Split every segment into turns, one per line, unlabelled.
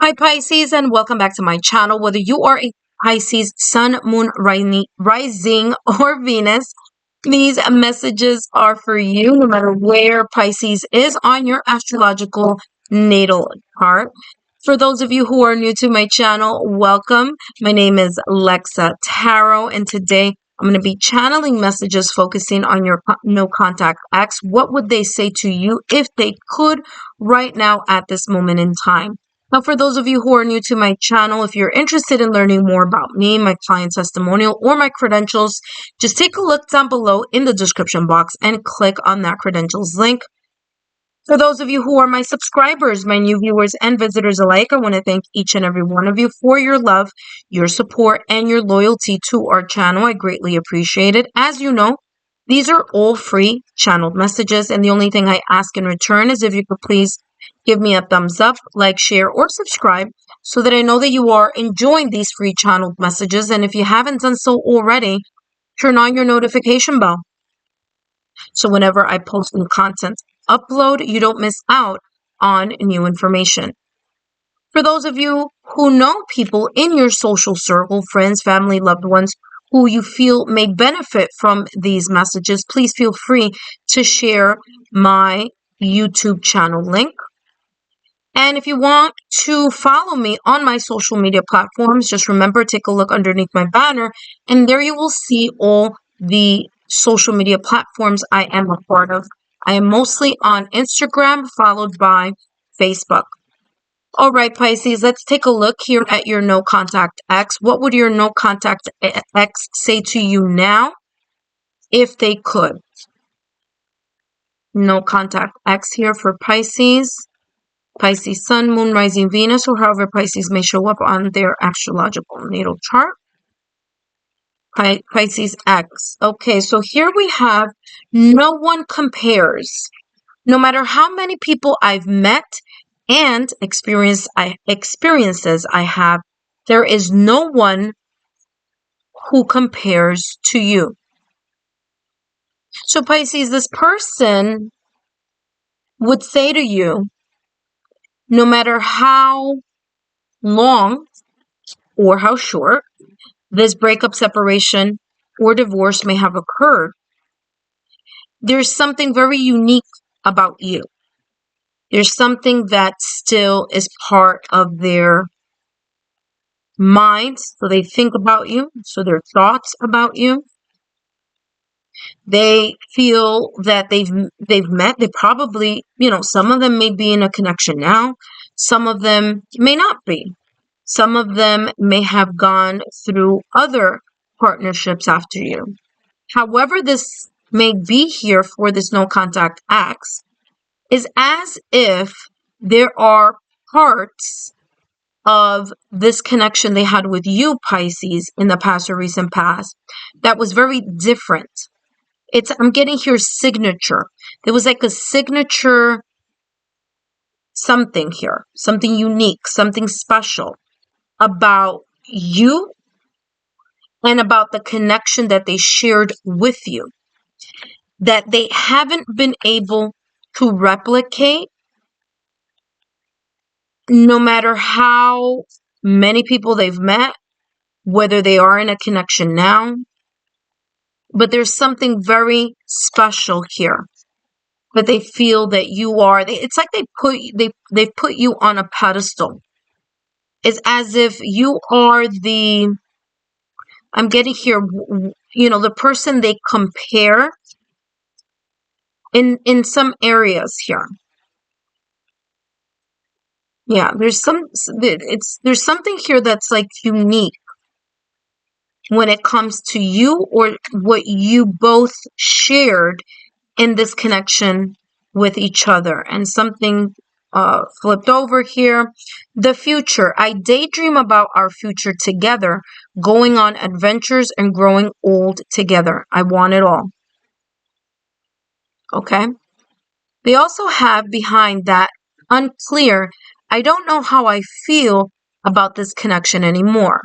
Hi Pisces, and welcome back to my channel. Whether you are a Pisces sun, moon, rising, or Venus, these messages are for you no matter where Pisces is on your astrological natal chart. For those of you who are new to my channel, welcome. My name is Lexa Tarot, and today I'm going to be channeling messages focusing on your no contact ex. What would they say to you if they could right now at this moment in time? Now, for those of you who are new to my channel, if you're interested in learning more about me, my client testimonial, or my credentials, just take a look down below in the description box and click on that credentials link. For those of you who are my subscribers, my new viewers and visitors alike, I want to thank each and every one of you for your love, your support, and your loyalty to our channel. I greatly appreciate it. As you know, these are all free channeled messages, and the only thing I ask in return is if you could please give me a thumbs up, like, share, or subscribe so that I know that you are enjoying these free channeled messages. And if you haven't done so already, turn on your notification bell so whenever I post new content upload, you don't miss out on new information. For those of you who know people in your social circle, friends, family, loved ones, who you feel may benefit from these messages, please feel free to share my YouTube channel link. And if you want to follow me on my social media platforms, just remember, take a look underneath my banner, and there you will see all the social media platforms I am a part of. I am mostly on Instagram, followed by Facebook. All right, Pisces, let's take a look here at your no contact ex. What would your no contact ex say to you now if they could? No contact ex here for Pisces. Pisces sun, moon, rising, Venus, or however Pisces may show up on their astrological natal chart. Pisces X. Okay, so here we have no one compares. No matter how many people I've met and experiences I have, there is no one who compares to you. So Pisces, this person would say to you, no matter how long or how short this breakup, separation, or divorce may have occurred, there's something very unique about you. There's something that still is part of their minds, so they think about you, so their thoughts about you. They feel that they've met. They probably, some of them may be in a connection now. Some of them may not be. Some of them may have gone through other partnerships after you. However this may be here for this no contact ex, is as if there are parts of this connection they had with you, Pisces, in the past or recent past that was very different. I'm getting here signature. There was like a signature something here, something unique, something special about you and about the connection that they shared with you that they haven't been able to replicate, no matter how many people they've met, whether they are in a connection now. But there's something very special here that they feel that you are. It's like they've put you on a pedestal. It's as if you are I'm getting here, the person they compare in some areas here. Yeah, there's something here that's like unique when it comes to you or what you both shared in this connection with each other. And something flipped over here. The future. I daydream about our future together, going on adventures and growing old together. I want it all. Okay. They also have behind that unclear. I don't know how I feel about this connection anymore.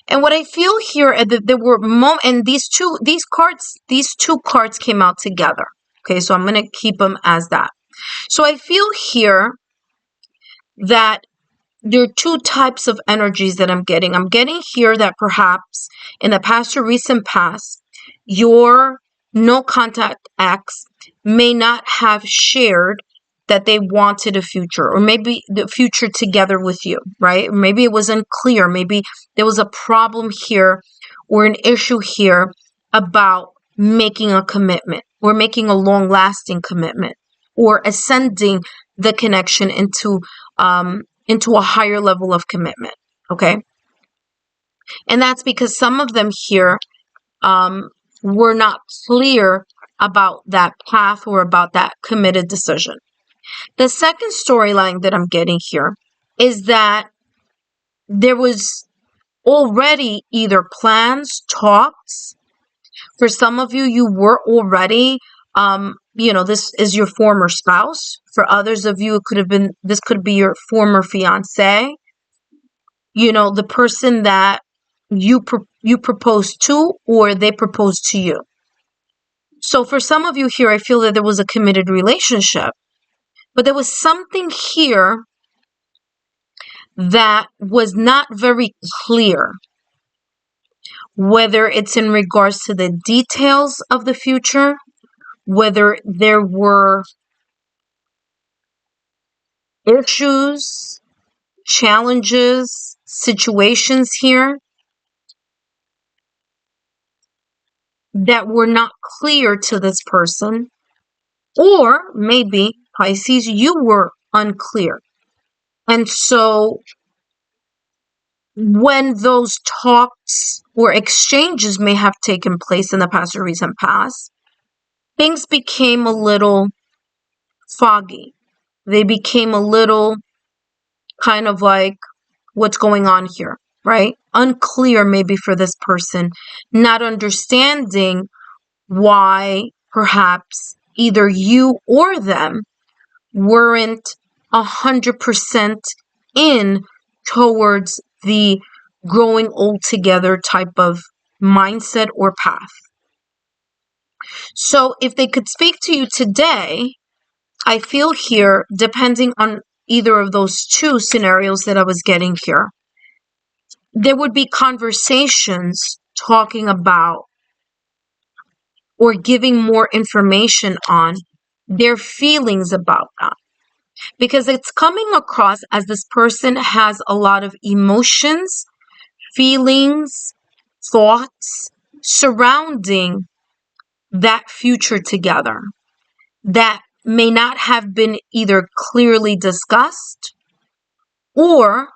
And what I feel here, there were moments, and these two cards came out together. Okay, so I'm going to keep them as that. So I feel here that there are two types of energies that I'm getting. I'm getting here that perhaps in the past or recent past, your no contact ex may not have shared that they wanted a future, or maybe the future together with you, right? Maybe it was unclear. Maybe there was a problem here or an issue here about making a commitment or making a long lasting commitment or ascending the connection into a higher level of commitment. Okay. And that's because some of them here were not clear about that path or about that committed decision. The second storyline that I'm getting here is that there was already either plans, talks. For some of you, you were already, this is your former spouse. For others of you, this could be your former fiance. The person that you proposed to, or they proposed to you. So for some of you here, I feel that there was a committed relationship, but there was something here that was not very clear, whether it's in regards to the details of the future, whether there were issues, challenges, situations here that were not clear to this person, or maybe, Pisces, you were unclear. And so when those talks or exchanges may have taken place in the past or recent past, things became a little foggy. They became a little kind of like, what's going on here, right? Unclear maybe for this person, not understanding why perhaps either you or them weren't 100% in towards the growing old together type of mindset or path. So if they could speak to you today, I feel here, depending on either of those two scenarios that I was getting here, there would be conversations talking about or giving more information on their feelings about that. Because it's coming across as this person has a lot of emotions, feelings, thoughts surrounding that future together that may not have been either clearly discussed or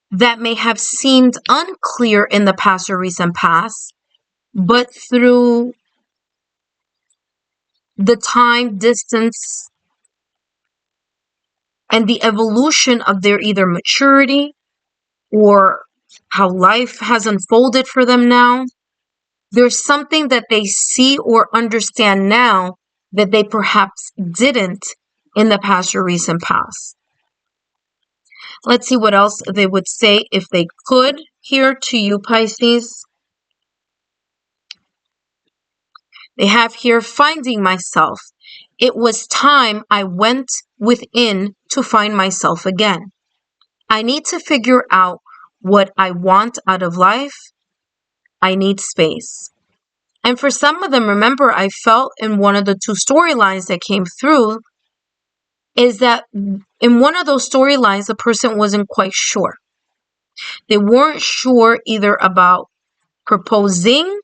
that may have seemed unclear in the past or recent past, but through the time, distance, and the evolution of their either maturity or how life has unfolded for them now, there's something that they see or understand now that they perhaps didn't in the past or recent past. Let's see what else they would say if they could here to you, Pisces. They have here, finding myself. It was time I went within to find myself again. I need to figure out what I want out of life. I need space. And for some of them, remember, I felt in one of the two storylines that came through is that in one of those storylines, the person wasn't quite sure. They weren't sure either about proposing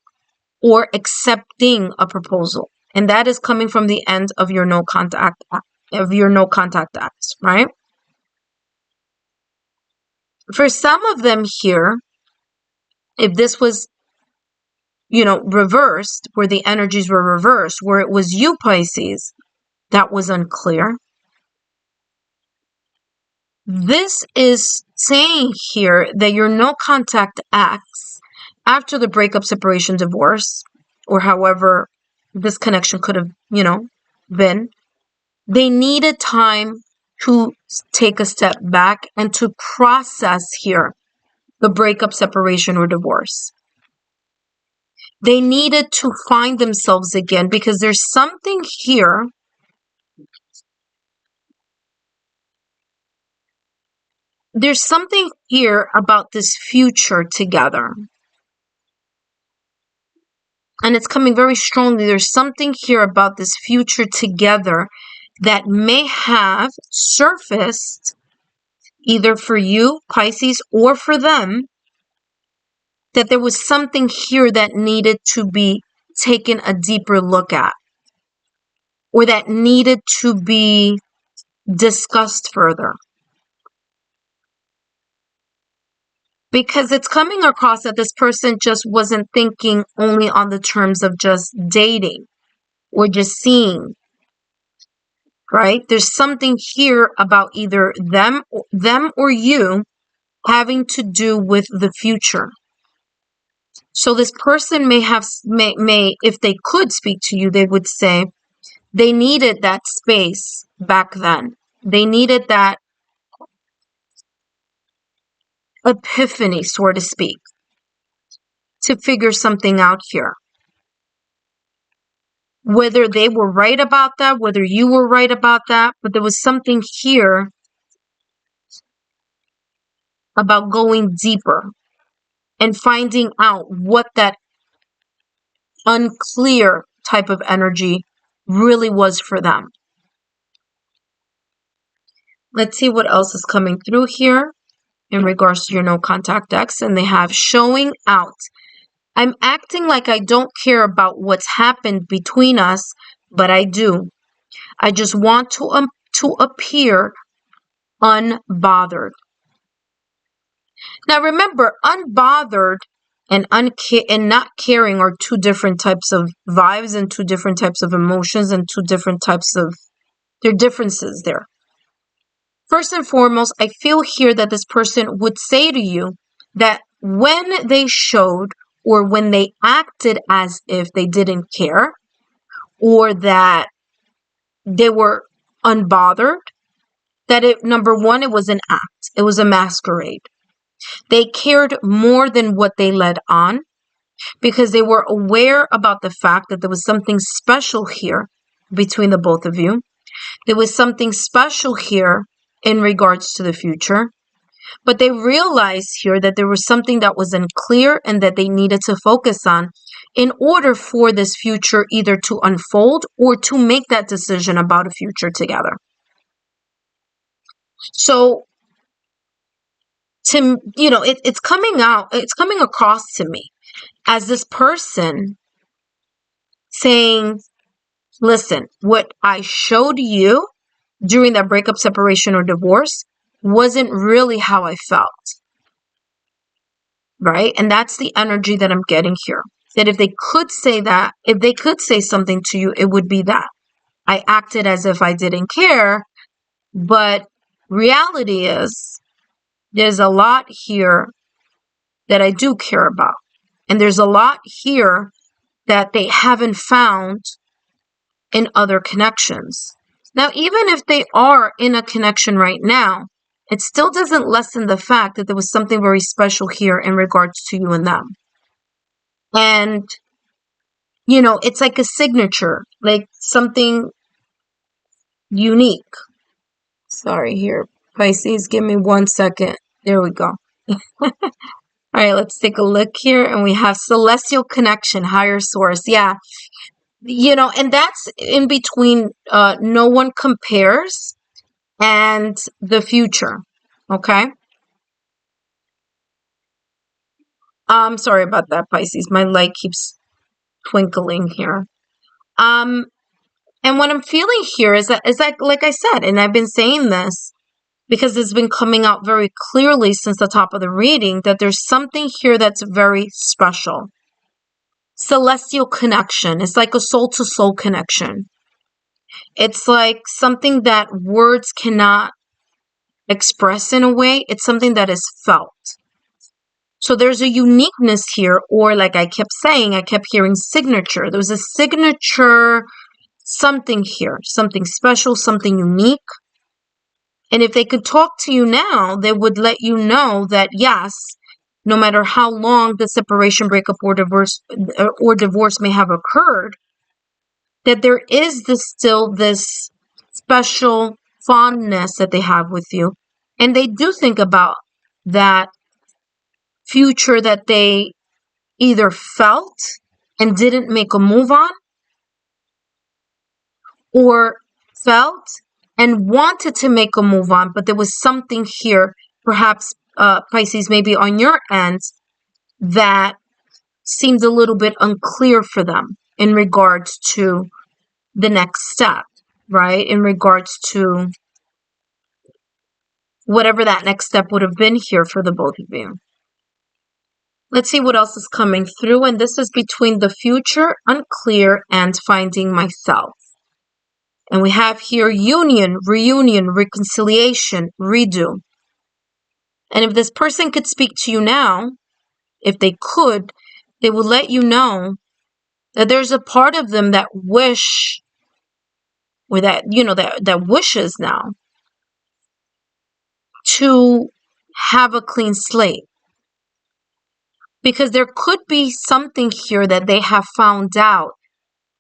or accepting a proposal. And that is coming from the end of your no contact acts, right? For some of them here, if this was, reversed, where the energies were reversed, where it was you, Pisces, that was unclear. This is saying here that your no contact acts after the breakup, separation, divorce, or however this connection could have, been. They needed time to take a step back and to process here the breakup, separation, or divorce. They needed to find themselves again because there's something here there's something here about this future together. And it's coming very strongly. There's something here about this future together that may have surfaced either for you, Pisces, or for them, that there was something here that needed to be taken a deeper look at, or that needed to be discussed further. Because it's coming across that this person just wasn't thinking only on the terms of just dating or just seeing, right? There's something here about either them or you having to do with the future. So this person may have, if they could speak to you, they would say they needed that space back then. They needed that epiphany, so to speak, to figure something out here. Whether they were right about that, whether you were right about that, but there was something here about going deeper and finding out what that unclear type of energy really was for them. Let's see what else is coming through here in regards to your no contact decks. And they have showing out. I'm acting like I don't care about what's happened between us, but I do. I just want to appear unbothered. Now remember, unbothered and not caring are two different types of vibes and two different types of emotions and two different types of, there are differences there. First and foremost, I feel here that this person would say to you that when they showed or when they acted as if they didn't care or that they were unbothered, that number one, it was an act. It was a masquerade. They cared more than what they led on because they were aware about the fact that there was something special here between the both of you. There was something special here in regards to the future. But they realized here that there was something that was unclear and that they needed to focus on in order for this future either to unfold or to make that decision about a future together. So, it's coming out, it's coming across to me as this person saying, listen, what I showed you during that breakup, separation, or divorce wasn't really how I felt. Right? And that's the energy that I'm getting here. That if they could say that, if they could say something to you, it would be that. I acted as if I didn't care, but reality is there's a lot here that I do care about. And there's a lot here that they haven't found in other connections. Now, even if they are in a connection right now, it still doesn't lessen the fact that there was something very special here in regards to you and them. And, it's like a signature, like something unique. Sorry here, Pisces, give me 1 second. There we go. All right, let's take a look here. And we have celestial connection, higher source. Yeah. And that's in between no one compares and the future. Okay. I'm sorry about that, Pisces. My light keeps twinkling here. And what I'm feeling here is that, like I said, and I've been saying this because it's been coming out very clearly since the top of the reading, that there's something here that's very special. Celestial connection. It's like a soul-to-soul connection. It's like something that words cannot express in a way. It's something that is felt. So there's a uniqueness here, or like I kept saying, I kept hearing signature. There was a signature, something here, something special, something unique. And if they could talk to you now, they would let you know that yes, no matter how long the separation, breakup, or divorce may have occurred, that there is still this special fondness that they have with you, And they do think about that future that they either felt and didn't make a move on, or felt and wanted to make a move on, but there was something here, perhaps Pisces, maybe on your end, that seemed a little bit unclear for them in regards to the next step, right? In regards to whatever that next step would have been here for the both of you. Let's see what else is coming through. And this is between the future, unclear, and finding myself. And we have here union, reunion, reconciliation, redo. And if this person could speak to you now, if they could, they would let you know that there's a part of them that wish, or that, that wishes now to have a clean slate. Because there could be something here that they have found out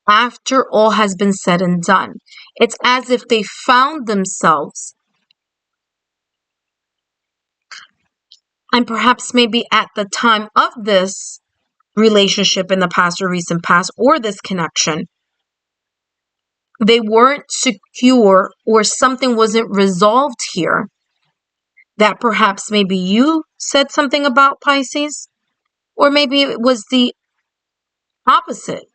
after all has been said and done. It's as if they found themselves, and perhaps maybe at the time of this relationship in the past or recent past, or this connection, they weren't secure, or something wasn't resolved here, that perhaps maybe you said something about, Pisces, or maybe it was the opposite.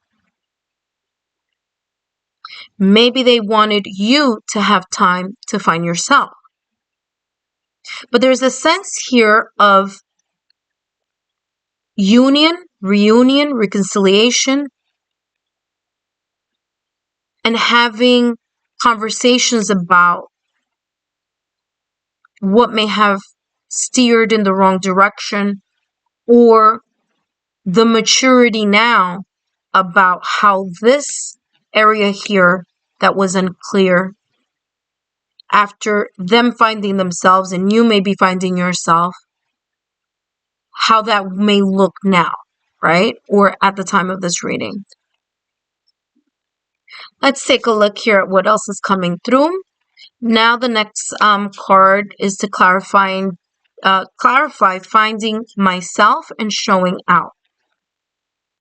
Maybe they wanted you to have time to find yourself. But there's a sense here of union, reunion, reconciliation, and having conversations about what may have steered in the wrong direction, or the maturity now about how this area here that was unclear, after them finding themselves and you may be finding yourself, how that may look now, right? Or at the time of this reading. Let's take a look here at what else is coming through. Now the next card is to clarify finding myself and showing out.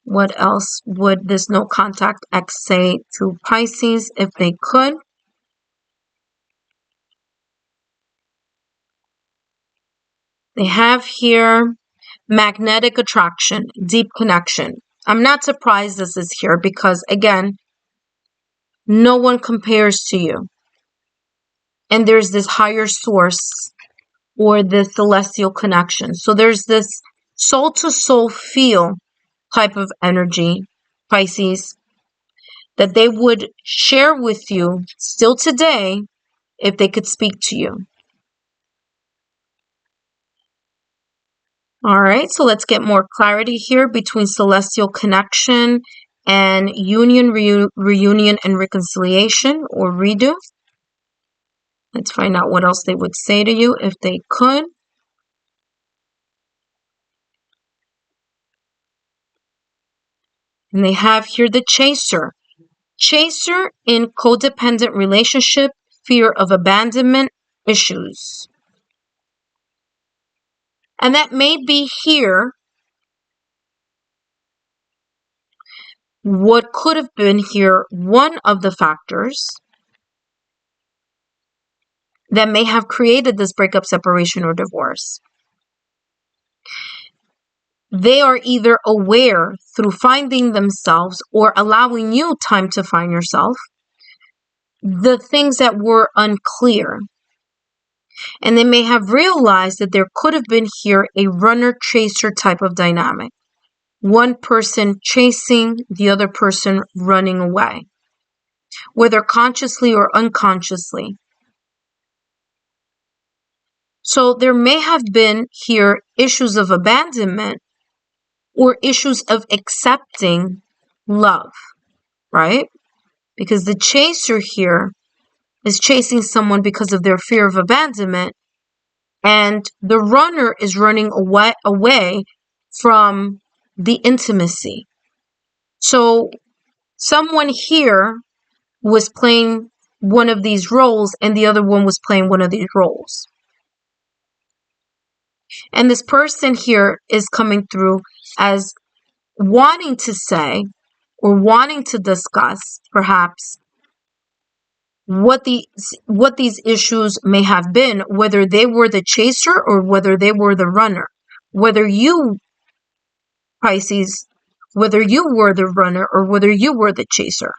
What else would this no contact X say to Pisces if they could? They have here magnetic attraction, deep connection. I'm not surprised this is here because, again, no one compares to you. And there's this higher source, or this celestial connection. So there's this soul-to-soul feel type of energy, Pisces, that they would share with you still today if they could speak to you. All right, so let's get more clarity here between celestial connection and union, reunion, and reconciliation, or redo. Let's find out what else they would say to you if they could. And they have here the chaser. Chaser in codependent relationship, fear of abandonment, issues. And that may be here what could have been here one of the factors that may have created this breakup, separation, or divorce. They are either aware through finding themselves or allowing you time to find yourself, the things that were unclear. And they may have realized that there could have been here a runner-chaser type of dynamic. One person chasing, the other person running away, whether consciously or unconsciously. So there may have been here issues of abandonment or issues of accepting love, right? Because the chaser here is chasing someone because of their fear of abandonment, and the runner is running away from the intimacy. So someone here was playing one of these roles and the other one was playing one of these roles. And this person here is coming through as wanting to say or wanting to discuss perhaps what these issues may have been, whether they were the chaser or whether they were the runner, whether you, Pisces, whether you were the runner or whether you were the chaser.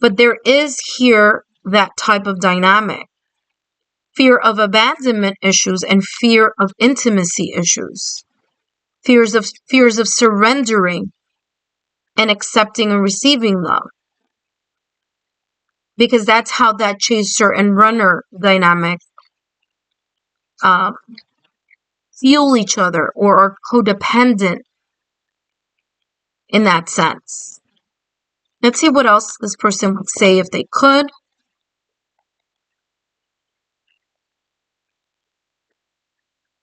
But there is here that type of dynamic. Fear of abandonment issues and fear of intimacy issues. Fears of surrendering and accepting and receiving love. Because that's how that chaser and runner dynamic fuel each other or are codependent in that sense. Let's see what else this person would say if they could.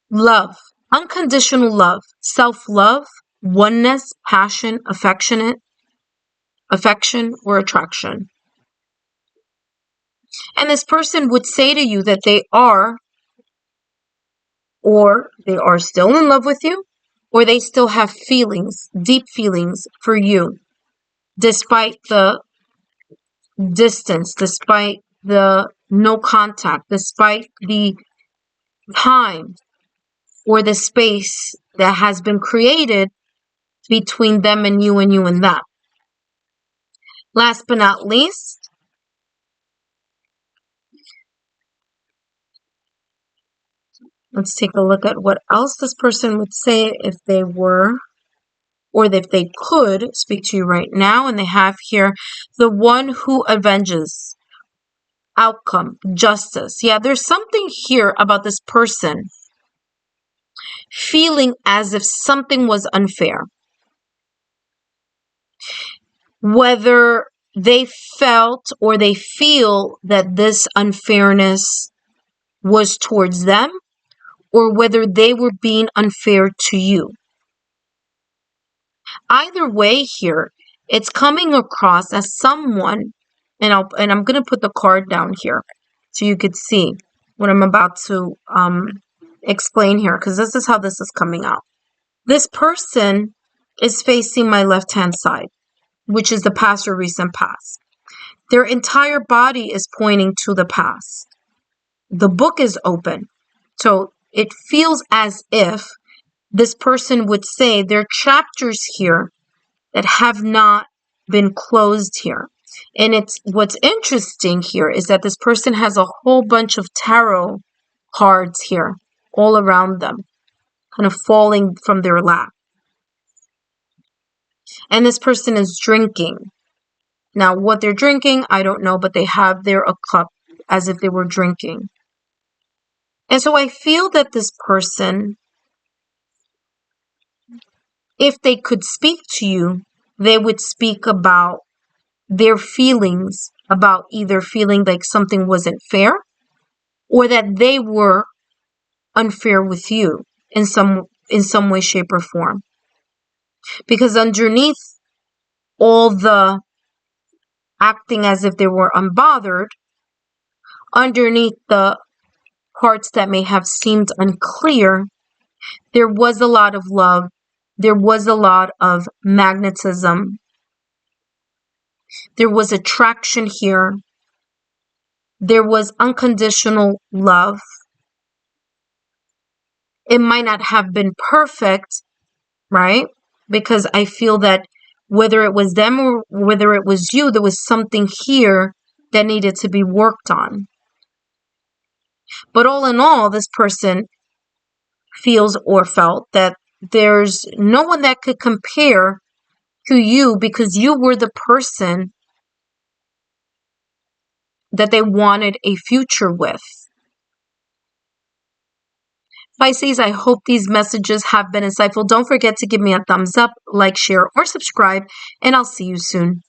Love, unconditional love, self-love, oneness, passion, affection or attraction. And this person would say to you that they are, or they are still in love with you, or they still have feelings, deep feelings for you, despite the distance, despite the no contact, despite the time or the space that has been created between them and you and them. Last but not least, let's take a look at what else this person would say if they were, or if they could speak to you right now. And they have here the one who avenges, outcome, justice. Yeah, there's something here about this person feeling as if something was unfair. Whether they felt or they feel that this unfairness was towards them, or whether they were being unfair to you. Either way here, it's coming across as someone, and I'm going to put the card down here so you could see what I'm about to explain here, because this is how this is coming out. This person is facing my left-hand side, which is the past or recent past. Their entire body is pointing to the past. The book is open. So it feels as if this person would say there are chapters here that have not been closed here. And it's what's interesting here is that this person has a whole bunch of tarot cards here all around them, kind of falling from their lap. And this person is drinking. Now, what they're drinking, I don't know, but they have there a cup as if they were drinking. And so I feel that this person, if they could speak to you, they would speak about their feelings, about either feeling like something wasn't fair or that they were unfair with you in some way, shape, or form. Because underneath all the acting as if they were unbothered, underneath the parts that may have seemed unclear, there was a lot of love. There was a lot of magnetism. There was attraction here. There was unconditional love. It might not have been perfect, right? Because I feel that whether it was them or whether it was you, there was something here that needed to be worked on. But all in all, this person feels or felt that there's no one that could compare to you because you were the person that they wanted a future with. Pisces, I hope these messages have been insightful. Don't forget to give me a thumbs up, like, share, or subscribe, and I'll see you soon.